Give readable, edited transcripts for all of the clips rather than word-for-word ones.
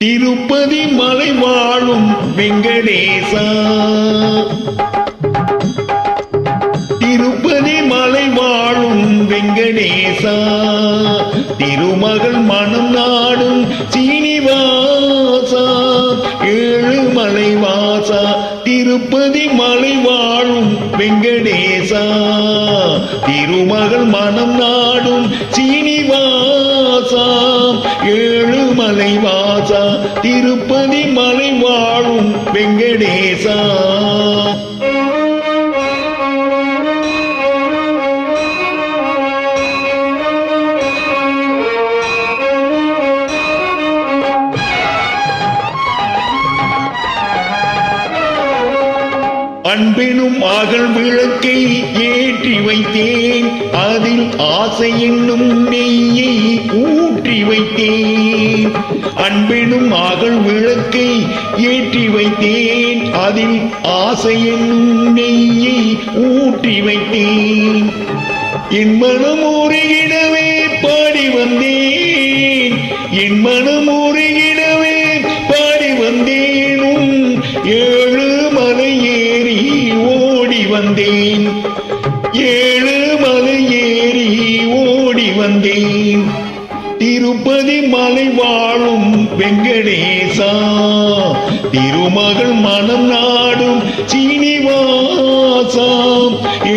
திருப்பதி மலை வாழும் வெங்கடேசா, திருப்பதி மலை வாழும் வெங்கடேசா, திருமகள் மனம் நாடும் சீனிவாசா, ஏழுமலை வாசா, திருப்பதி மலை வாழும் வெங்கடேசா, திருமகள் மனம் நாடும் சீனிவாசா, ஏழுமலை வாசா, திருப்பதி மலை வாழும் வெங்கடேசா. அன்பெனும் அகல் விளக்கை ஏற்றி வைத்தேன், அதில் ஆசை என்னும் நெய்யை ஊற்றி வைத்தேன். அன்பெனும் அகல் விளக்கை ஏற்றி வைத்தேன், அதில் ஆசை என்னும் நெய்யை ஊற்றி வைத்தேன். என் மனம் உருகிடவே பாடி வந்தேன், என் மனம் உருகிடவே பாடி வந்தேனும், ஏழு மலை ஏறி ஓடி வந்தேன், ஏழு மலை ஏறி ஓடி வந்தேன். திருப்பதி மலை வாழும் வெங்கடேசா, திருமகள் மனம் நாடும் சீனிவாசா,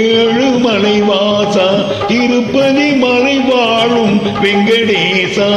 ஏழுமலை வாசா, திருப்பதி மலை வாழும் வெங்கடேசா.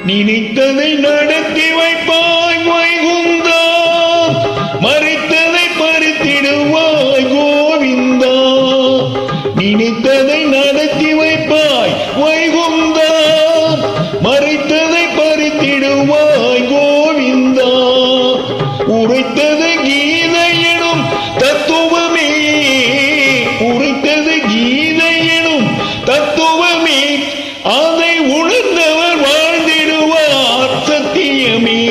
நினைத்ததை நடத்தி வைப்பாய் வைகுந்தா, மறைத்ததை பறித்திடுவாய் கோவிந்தா. நினைத்ததை நடத்தி வைப்பாய் வைகுந்தா, மறைத்ததை பறித்திடுவாய் கோவிந்தா. உரைத்தது கீதை எனும் தத்துவமே, உரைத்தது கீதை எனும் தத்துவமே, அதை உணர்ந்தவர் வாழ்ந்திடுவார் சத்தியமே,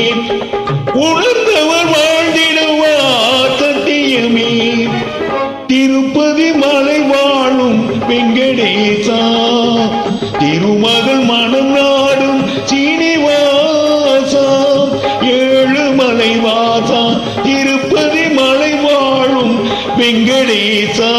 உணர்ந்தவர் வாழ்ந்திடுவார் சத்தியமே. திருப்பதி மலை வாழும் வெங்கடேசா, திருமகள் மனம் நாடும் சீனிவாசா, ஏழுமலை வாசா, திருப்பதி மலை வாழும் வெங்கடேசா.